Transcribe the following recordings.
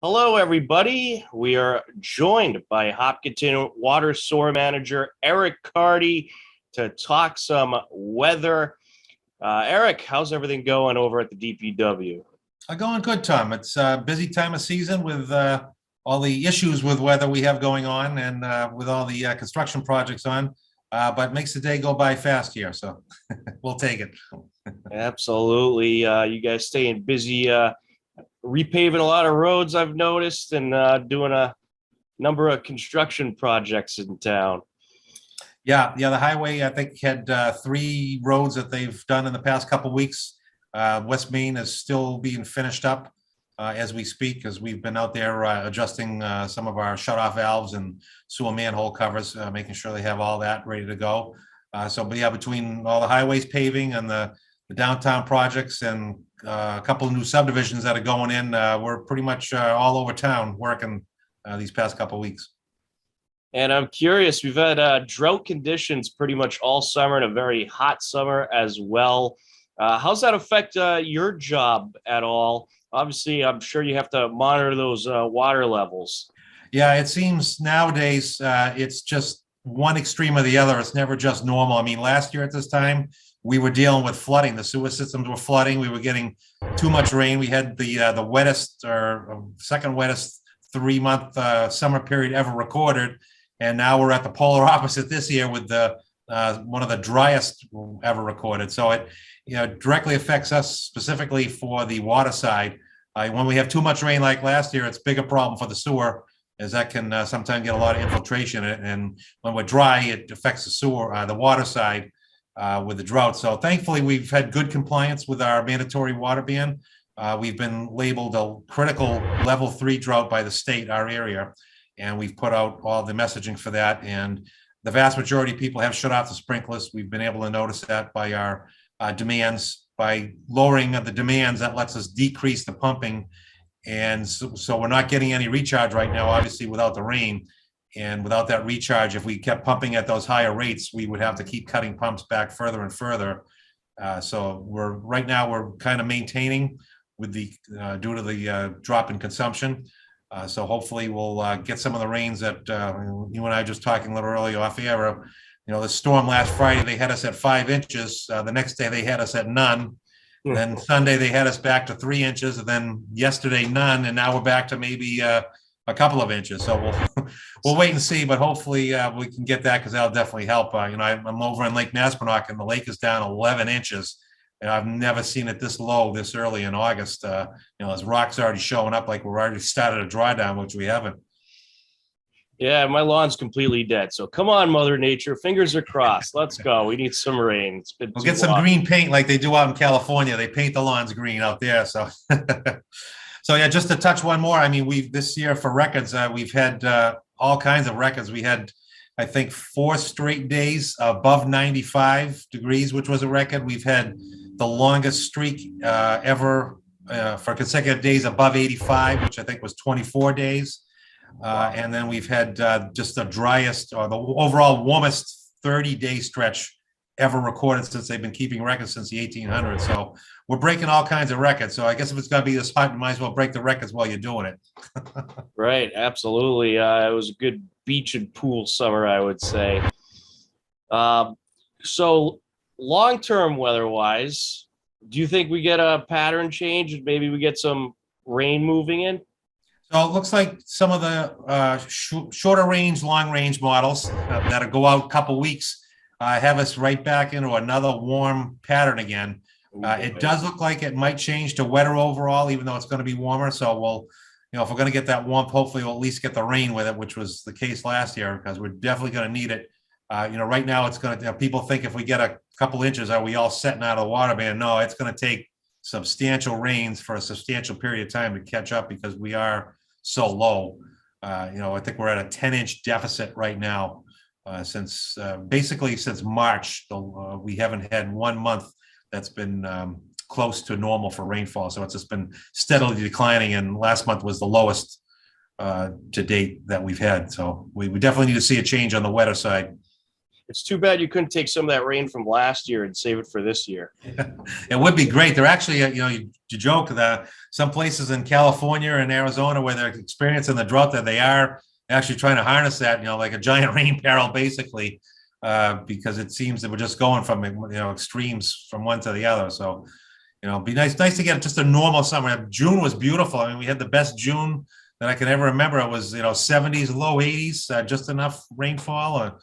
Hello, everybody. We are joined by Hopkinton Water Sewer Manager Eric Carty to talk some weather. Eric, how's everything going over at the DPW? Going good, Tom. It's a busy time of season with all the issues with weather we have going on and with all the construction projects on. But makes the day go by fast here, so we'll take it. Absolutely. You guys staying busy repaving a lot of roads, I've noticed, and doing a number of construction projects in town. Yeah, the highway, I think, had three roads that they've done in the past couple of weeks. West Main is still being finished up as we speak, as we've been out there adjusting some of our shut-off valves and sewer manhole covers, making sure they have all that ready to go. But yeah, between all the highways paving and the downtown projects and a couple of new subdivisions that are going in, we're pretty much all over town working these past couple of weeks. And I'm curious, we've had drought conditions pretty much all summer and a very hot summer as well. How's that affect your job at all? Obviously, I'm sure you have to monitor those water levels. Yeah, it seems nowadays it's just one extreme or the other. It's never just normal. I mean, last year at this time, we were dealing with flooding. The sewer systems were flooding. We were getting too much rain. We had the wettest or second wettest 3-month summer period ever recorded. And now we're at the polar opposite this year with the one of the driest ever recorded. So it directly affects us specifically for the water side. When we have too much rain like last year, it's a bigger problem for the sewer, as that can sometimes get a lot of infiltration. And when we're dry, it affects the sewer, the water side with the drought. So thankfully, we've had good compliance with our mandatory water ban. We've been labeled a critical level 3 drought by the state, our area. And we've put out all the messaging for that. And the vast majority of people have shut off the sprinklers. We've been able to notice that by our demands. By lowering the demands, that lets us decrease the pumping. And so we're not getting any recharge right now, obviously, without the rain. And without that recharge, if we kept pumping at those higher rates, we would have to keep cutting pumps back further and further. So right now we're kind of maintaining with the due to the drop in consumption. So hopefully we'll get some of the rains that you and I just talking a little earlier off air. The storm last Friday, they had us at 5 inches. The next day they had us at none. Then Sunday they had us back to 3 inches, and then yesterday none, and now we're back to maybe a couple of inches. So we'll wait and see, but hopefully we can get that, because that'll definitely help. I'm over in Lake Naspernock, and the lake is down 11 inches. And I've never seen it this low this early in August. As rocks already showing up, like we're already started a drawdown, which we haven't. Yeah, my lawn's completely dead. So come on, Mother Nature. Fingers are crossed. Let's go. We need some rain. We'll get some green paint like they do out in California. They paint the lawns green out there. So, so yeah, just to touch one more. I mean, this year for records, we've had all kinds of records. We had, I think, 4 straight days above 95 degrees, which was a record. We've had the longest streak ever for consecutive days above 85, which I think was 24 days. And then we've had just the driest or the overall warmest 30-day stretch ever recorded since they've been keeping records since the 1800s. So we're breaking all kinds of records. So I guess if it's going to be this hot, you might as well break the records while you're doing it. Right. Absolutely. It was a good beach and pool summer, I would say. So long-term weather-wise, do you think we get a pattern change? Maybe we get some rain moving in? So it looks like some of the shorter range, long range models that'll go out a couple weeks have us right back into another warm pattern again. It does look like it might change to wetter overall, even though it's going to be warmer. So we'll, if we're going to get that warmth, hopefully we'll at least get the rain with it, which was the case last year, because we're definitely going to need it. Right now it's going to, people think if we get a couple inches, are we all setting out of the water ban? No, it's going to take substantial rains for a substantial period of time to catch up, because we are so low. I think we're at a 10-inch deficit right now. Since March, we haven't had 1 month that's been close to normal for rainfall. So it's just been steadily declining, and last month was the lowest to date that we've had. So we definitely need to see a change on the wetter side. It's too bad you couldn't take some of that rain from last year and save it for this year. It would be great. They're actually, you joke that some places in California and Arizona where they're experiencing the drought that they are actually trying to harness that, like a giant rain barrel, basically, because it seems that we're just going from, extremes from one to the other. So, it'd be nice to get just a normal summer. June was beautiful. I mean, we had the best June that I can ever remember. It was, 70s, low 80s, just enough rainfall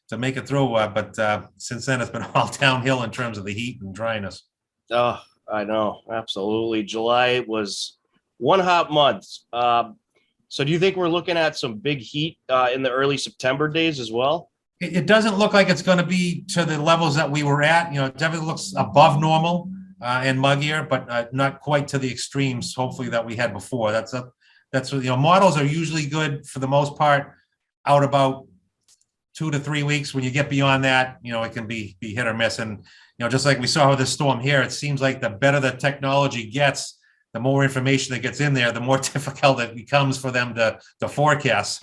to make it through. But since then, it's been all downhill in terms of the heat and dryness. Oh, I know. Absolutely. July was one hot month. So do you think we're looking at some big heat in the early September days as well? It doesn't look like it's going to be to the levels that we were at. It definitely looks above normal and muggier, but not quite to the extremes, hopefully, that we had before. That's models are usually good for the most part out about 2 to 3 weeks. When you get beyond that, it can be hit or miss. And, just like we saw with this storm here, it seems like the better the technology gets, the more information that gets in there, the more difficult it becomes for them to forecast.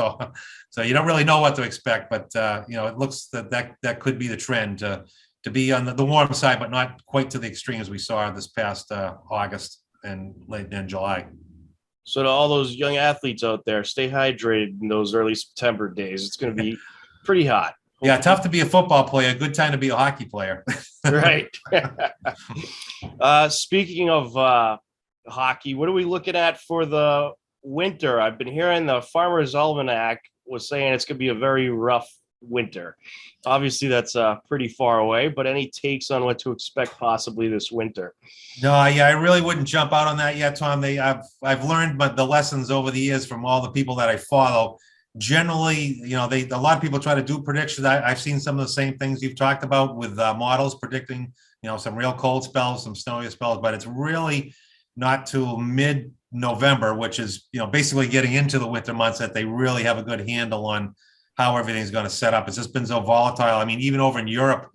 So you don't really know what to expect, but, it looks that could be the trend to be on the warm side, but not quite to the extremes we saw this past August and late in July. So to all those young athletes out there, stay hydrated in those early September days. It's going to be pretty hot. Yeah, tough to be a football player. Good time to be a hockey player. Right. Speaking of hockey, what are we looking at for the winter? I've been hearing the Farmer's Almanac was saying it's going to be a very rough winter. Obviously, that's pretty far away, but any takes on what to expect possibly this winter? No, I really wouldn't jump out on that yet, Tom. I've learned the lessons over the years from all the people that I follow. Generally, a lot of people try to do predictions. I've seen some of the same things you've talked about with models predicting, some real cold spells, some snowy spells, but it's really not till mid-November, which is, basically getting into the winter months, that they really have a good handle on how everything's going to set up. It's just been so volatile. I mean, even over in Europe,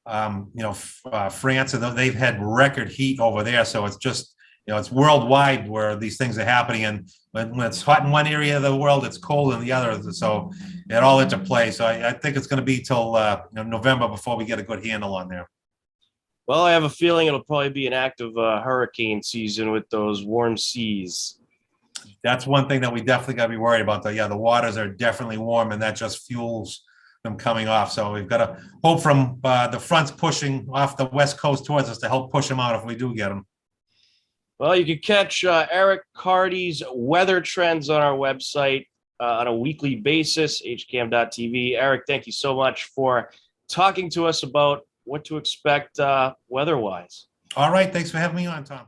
France, and they've had record heat over there. So it's just, it's worldwide where these things are happening. And when it's hot in one area of the world, it's cold in the other. So it all interplays. So I think it's going to be till November before we get a good handle on there. Well, I have a feeling it'll probably be an active hurricane season with those warm seas. That's one thing that we definitely got to be worried about. The waters are definitely warm, and that just fuels them coming off. So we've got to hope from the fronts pushing off the west coast towards us to help push them out if we do get them. Well, you can catch Eric Carty's weather trends on our website on a weekly basis, hcam.tv. Eric, thank you so much for talking to us about what to expect weather-wise. All right. Thanks for having me on, Tom.